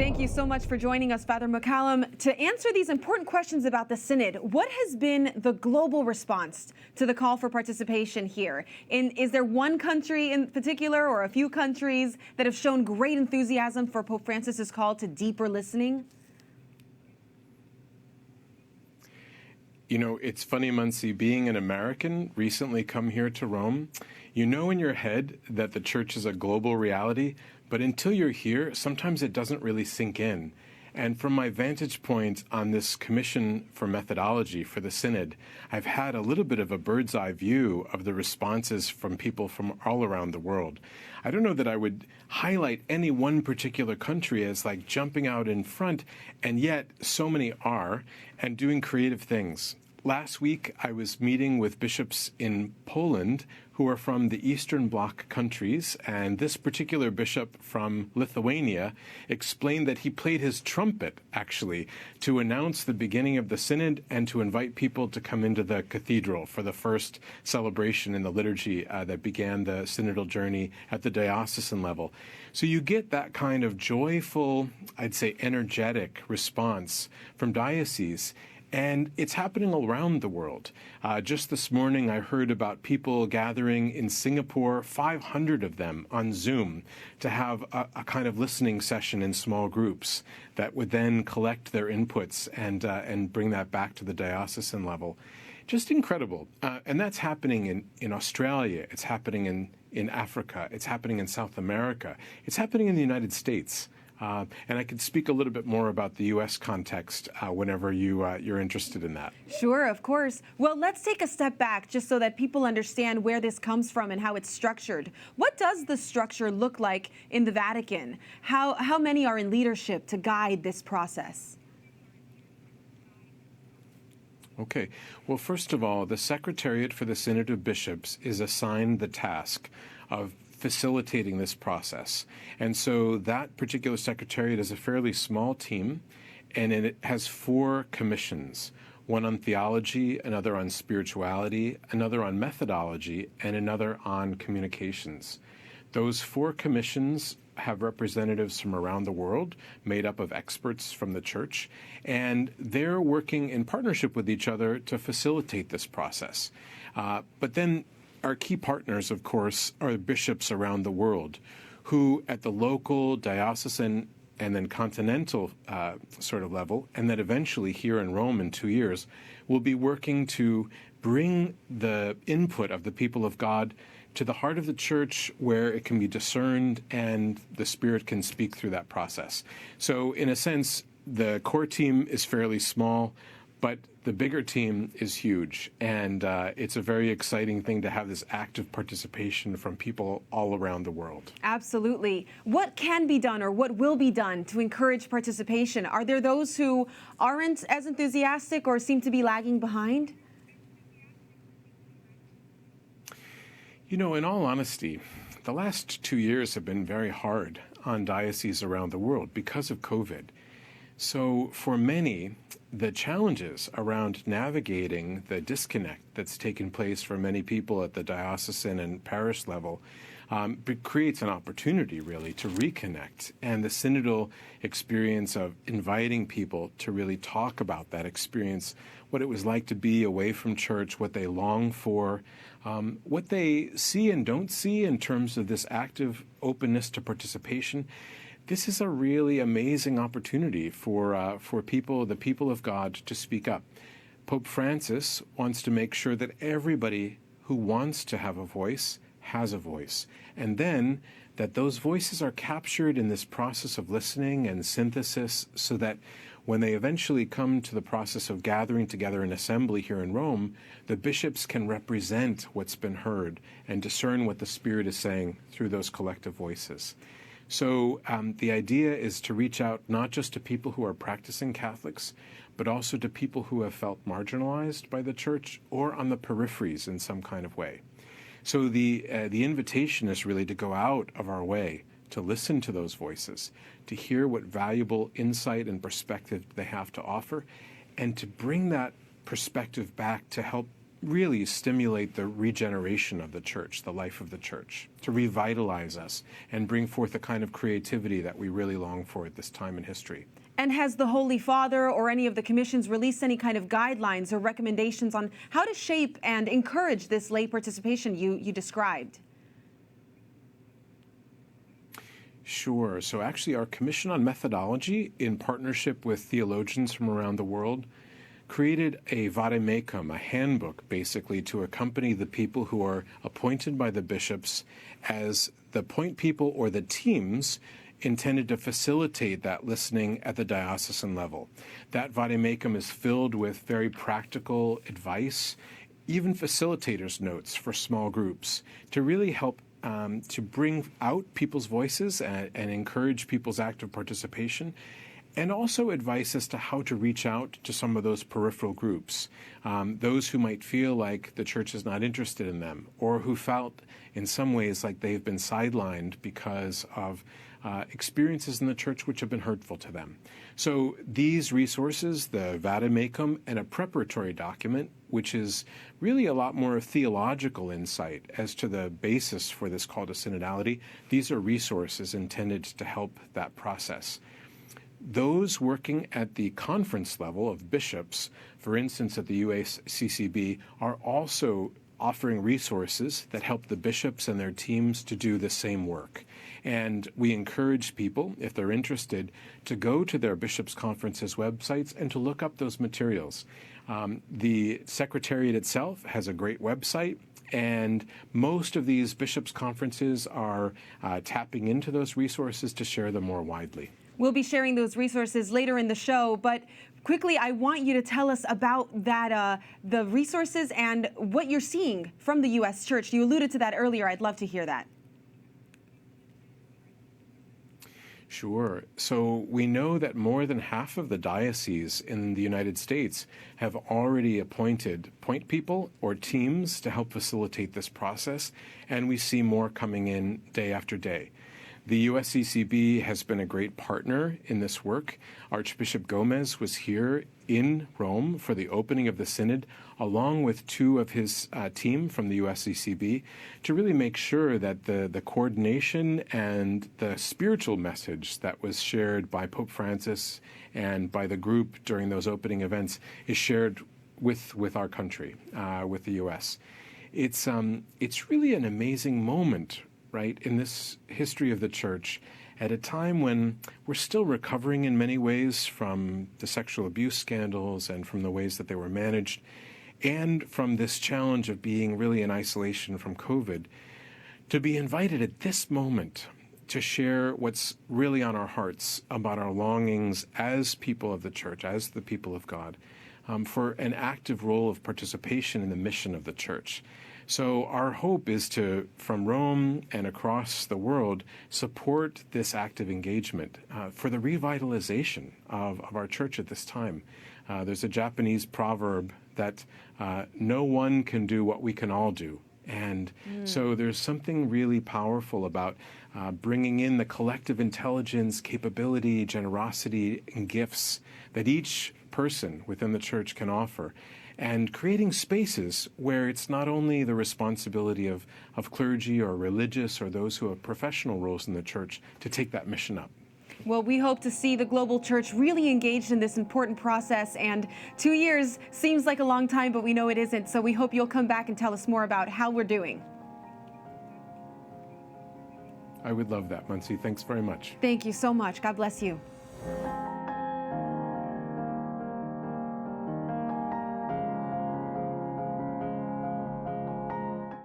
Thank you so much for joining us, Father McCallum. To answer these important questions about the Synod, what has been the global response to the call for participation here? Is there one country in particular or a few countries that have shown great enthusiasm for Pope Francis's call to deeper listening? You know, it's funny, Montse, being an American, recently come here to Rome, you know in your head that the church is a global reality, but until you're here, sometimes it doesn't really sink in. And from my vantage point on this commission for methodology for the Synod, I've had a little bit of a bird's eye view of the responses from people from all around the world. I don't know that I would highlight any one particular country as like jumping out in front, and yet so many are, and doing creative things. Last week, I was meeting with bishops in Poland who are from the Eastern Bloc countries, and this particular bishop from Lithuania explained that he played his trumpet, actually, to announce the beginning of the Synod and to invite people to come into the cathedral for the first celebration in the liturgy that began the synodal journey at the diocesan level. So you get that kind of joyful, I'd say energetic response from dioceses. And it's happening around the world. Just this morning, I heard about people gathering in Singapore, 500 of them on Zoom, to have a kind of listening session in small groups that would then collect their inputs and bring that back to the diocesan level. Just incredible. And that's happening in Australia. It's happening in Africa. It's happening in South America. It's happening in the United States. And I could speak a little bit more about the U.S. context whenever you're interested in that. Sure, of course. Well, let's take a step back just so that people understand where this comes from and how it's structured. What does the structure look like in the Vatican? How many are in leadership to guide this process? Okay. Well, first of all, the Secretariat for the Synod of Bishops is assigned the task of facilitating this process. And so that particular secretariat is a fairly small team, and it has 4 commissions, one on theology, another on spirituality, another on methodology, and another on communications. Those 4 commissions have representatives from around the world made up of experts from the church, and they're working in partnership with each other to facilitate this process. But then our key partners, of course, are bishops around the world who, at the local, diocesan, and then continental sort of level, and then eventually here in Rome in 2 years, will be working to bring the input of the people of God to the heart of the church where it can be discerned and the Spirit can speak through that process. So in a sense, the core team is fairly small, but the bigger team is huge, and it's a very exciting thing to have this active participation from people all around the world. Absolutely. What can be done or what will be done to encourage participation? Are there those who aren't as enthusiastic or seem to be lagging behind? You know, in all honesty, the last 2 years have been very hard on dioceses around the world because of COVID. So for many, the challenges around navigating the disconnect that's taken place for many people at the diocesan and parish level creates an opportunity, really, to reconnect. And the synodal experience of inviting people to really talk about that experience, what it was like to be away from church, what they long for, what they see and don't see in terms of this active openness to participation. This is a really amazing opportunity for people, the people of God, to speak up. Pope Francis wants to make sure that everybody who wants to have a voice has a voice, and then that those voices are captured in this process of listening and synthesis so that when they eventually come to the process of gathering together in assembly here in Rome, the bishops can represent what's been heard and discern what the Spirit is saying through those collective voices. So the idea is to reach out not just to people who are practicing Catholics, but also to people who have felt marginalized by the church or on the peripheries in some kind of way. So the invitation is really to go out of our way to listen to those voices, to hear what valuable insight and perspective they have to offer, and to bring that perspective back to help really stimulate the regeneration of the church, the life of the church, to revitalize us and bring forth the kind of creativity that we really long for at this time in history. And has the Holy Father or any of the commissions released any kind of guidelines or recommendations on how to shape and encourage this lay participation you described? Sure. So actually, our Commission on Methodology, in partnership with theologians from around the world, created a vademecum, a handbook, basically, to accompany the people who are appointed by the bishops as the point people or the teams intended to facilitate that listening at the diocesan level. That vademecum is filled with very practical advice, even facilitators' notes for small groups, to really help to bring out people's voices and encourage people's active participation, and also advice as to how to reach out to some of those peripheral groups, those who might feel like the church is not interested in them, or who felt in some ways like they've been sidelined because of experiences in the church which have been hurtful to them. So these resources, the vademecum, and a preparatory document, which is really a lot more theological insight as to the basis for this call to synodality, these are resources intended to help that process. Those working at the conference level of bishops, for instance at the UACCB, are also offering resources that help the bishops and their teams to do the same work. And we encourage people, if they're interested, to go to their bishops' conferences websites and to look up those materials. The Secretariat itself has a great website, and most of these bishops' conferences are tapping into those resources to share them more widely. We'll be sharing those resources later in the show, but quickly, I want you to tell us about that, the resources and what you're seeing from the U.S. Church. You alluded to that earlier. I'd love to hear that. Sure. So we know that more than half of the dioceses in the United States have already appointed point people or teams to help facilitate this process, and we see more coming in day after day. The USCCB has been a great partner in this work. Archbishop Gomez was here in Rome for the opening of the Synod, along with two of his team from the USCCB, to really make sure that the coordination and the spiritual message that was shared by Pope Francis and by the group during those opening events is shared with our country, with the U.S. It's really an amazing moment, right, in this history of the Church, at a time when we're still recovering in many ways from the sexual abuse scandals and from the ways that they were managed, and from this challenge of being really in isolation from COVID, to be invited at this moment to share what's really on our hearts about our longings as people of the Church, as the people of God, for an active role of participation in the mission of the Church. So our hope is to, from Rome and across the world, support this active engagement for the revitalization of our church at this time. There's a Japanese proverb that no one can do what we can all do. And so there's something really powerful about bringing in the collective intelligence, capability, generosity, and gifts that each person within the church can offer, and creating spaces where it's not only the responsibility of clergy or religious or those who have professional roles in the church to take that mission up. Well, we hope to see the global church really engaged in this important process, and 2 years seems like a long time, but we know it isn't, so we hope you'll come back and tell us more about how we're doing. I would love that, Montse. Thanks very much. Thank you so much. God bless you.